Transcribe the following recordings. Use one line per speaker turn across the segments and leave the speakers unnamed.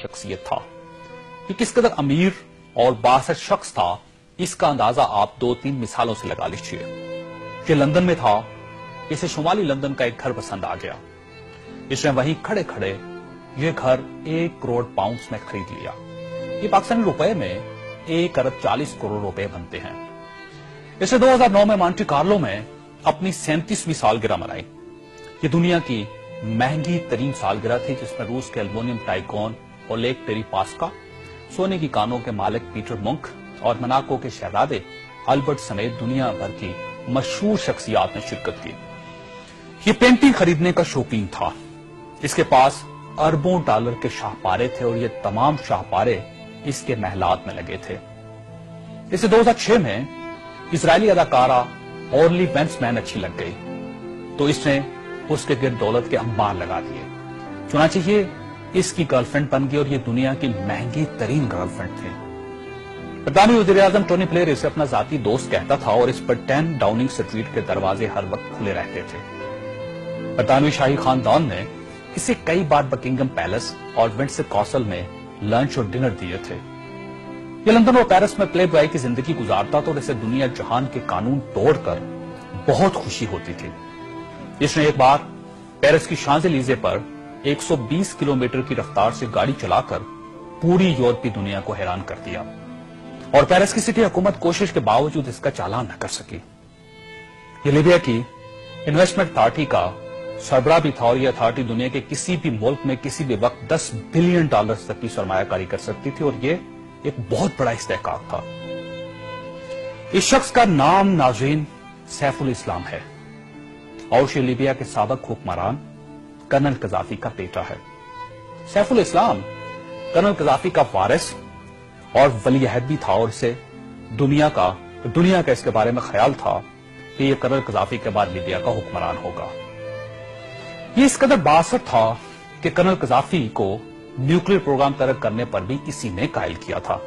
شخصیت تھا. یہ کس قدر امیر اور بااثر شخص تھا اس کا اندازہ آپ 2-3 مثالوں سے لگا لیجیے. یہ لندن میں تھا. اسے شمالی لندن کا ایک گھر پسند آ گیا. اس نے وہیں کھڑے کھڑے یہ گھر 1 کروڑ پاؤنڈز میں خرید لیا. یہ پاکستانی روپے میں 1 ارب 40 کروڑ روپے بنتے ہیں. اس نے 2009 میں مونٹی کارلو میں اپنی 37ویں سالگرہ منائی. یہ دنیا کی مہنگی ترین سالگرہ تھی جس میں روس کے المونیم ٹائکون اولیگ ڈیریپاسکا، سونے کی کانوں کے مالک پیٹر منک اور مناکو کے شہزادے البرٹ سمیت دنیا بھر کی مشہور شخصیات نے شرکت کی. یہ پینٹنگ خریدنے کا شوقین تھا. اس کے پاس اربوں ڈالر کے شاہپارے تھے اور یہ تمام شاہپارے اس کے محلات میں لگے تھے. اسے 2006 میں اسرائیلی اداکارہ اورلی وینسمین اچھی لگ گئی تو اس نے اس کے گرد دولت کے انبار لگا دیے. چنانچہ یہ اس کی گرل فرینڈ بن گئی اور یہ دنیا کی مہنگی ترین گرل فرینڈ تھی. برطانوی وزیر اعظم ٹونی بلیئر اسے اپنا ذاتی دوست کہتا تھا اور اس پر 10 ڈاؤننگ اسٹریٹ کے دروازے ہر وقت کھلے رہتے تھے. برطانوی شاہی خاندان نے اسے کئی بار بکنگم پیلس اور ونڈسر کاسل میں لنچ اور ڈنر دیے تھے. یہ لندن اور پیرس میں پلے بوائے کی زندگی گزارتا تھا اور اسے دنیا جہان کے قانون توڑ کر بہت خوشی ہوتی تھی. اس نے ایک بار پیرس کی شانزلیزے پر 120 کلومیٹر کی رفتار سے گاڑی چلا کر پوری یورپی دنیا کو حیران کر دیا اور پیرس کی سٹی حکومت کوشش کے باوجود اس کا چالان نہ کر سکی. یہ لیبیا کی انویسٹمنٹ اتھارٹی کا سربراہ بھی تھا اور یہ اتھارٹی دنیا کے کسی بھی ملک میں کسی بھی وقت $10 بلین تک کی سرمایہ کاری کر سکتی تھی اور یہ ایک بہت بڑا استحقاق تھا. اس شخص کا نام ناظرین سیف الاسلام ہے اور یہ لیبیا کے سابق حکمران کرنل قذافی کا بیٹا ہے. سیف الاسلام کرنل قذافی کا وارث اور ولی عہد بھی تھا اور اسے دنیا کا اس کے بارے میں خیال تھا کہ یہ کرنل قذافی کے بعد لیبیا کا حکمران ہوگا. یہ اس قدر بااثر تھا کہ کرنل قذافی کو نیوکلیر پروگرام ترک کرنے پر بھی اسی نے قائل کیا تھا.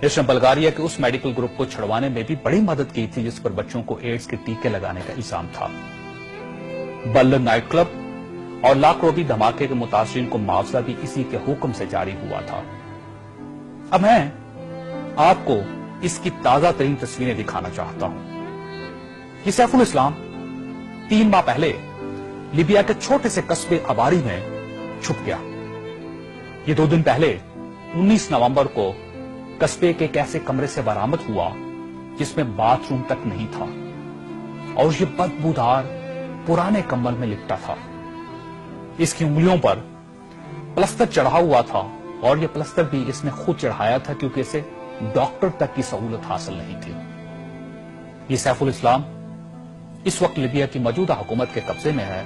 اس نے بلغاریہ کے اس میڈیکل گروپ کو چھڑوانے میں بھی بڑی مدد کی تھی جس پر بچوں کو ایڈز کے ٹیکے لگانے کا الزام تھا. برلن نائٹ کلب اور لاکھ روبی دھماکے کے متاثرین کو معاوضہ بھی اسی کے حکم سے جاری ہوا تھا. اب میں آپ کو اس کی تازہ ترین تصویریں دکھانا چاہتا ہوں. یہ سیف الاسلام 3 ماہ پہلے لیبیا کے چھوٹے سے قصبے اباری میں چھپ گیا. یہ 2 دن پہلے 19 نومبر کو قصبے کے ایک ایسے کمرے سے برآمد ہوا جس میں باتھ روم تک نہیں تھا اور یہ بدبودار پرانے کمبل میں لپٹا تھا. اس کی انگلیوں پر پلستر چڑھا ہوا تھا اور یہ پلستر بھی اس نے خود چڑھایا تھا کیونکہ اسے ڈاکٹر تک کی سہولت حاصل نہیں تھی. یہ سیف الاسلام اس وقت لیبیا کی موجودہ حکومت کے قبضے میں ہے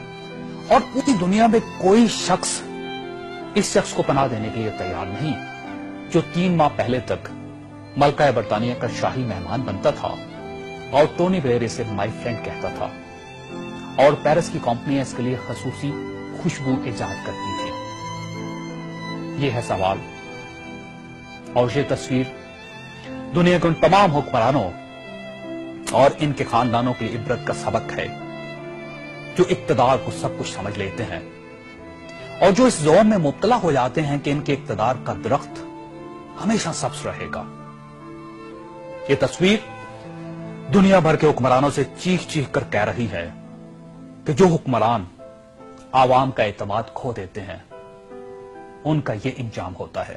اور پوری دنیا میں کوئی شخص اس شخص کو پناہ دینے کے لیے تیار نہیں جو 3 ماہ پہلے تک ملکہ برطانیہ کا شاہی مہمان بنتا تھا اور ٹونی بلیئر اسے مائی فرینڈ کہتا تھا اور پیرس کی کمپنیاں اس کے لیے خصوصی خوشبو ایجاد کرتی تھی. یہ ہے سوال اور یہ تصویر دنیا کے ان تمام حکمرانوں اور ان کے خاندانوں کی عبرت کا سبق ہے جو اقتدار کو سب کچھ سمجھ لیتے ہیں اور جو اس زوم میں مبتلا ہو جاتے ہیں کہ ان کے اقتدار کا درخت ہمیشہ سبز رہے گا. یہ تصویر دنیا بھر کے حکمرانوں سے چیخ چیخ کر کہہ رہی ہے کہ جو حکمران عوام کا اعتماد کھو دیتے ہیں ان کا یہ انجام ہوتا ہے.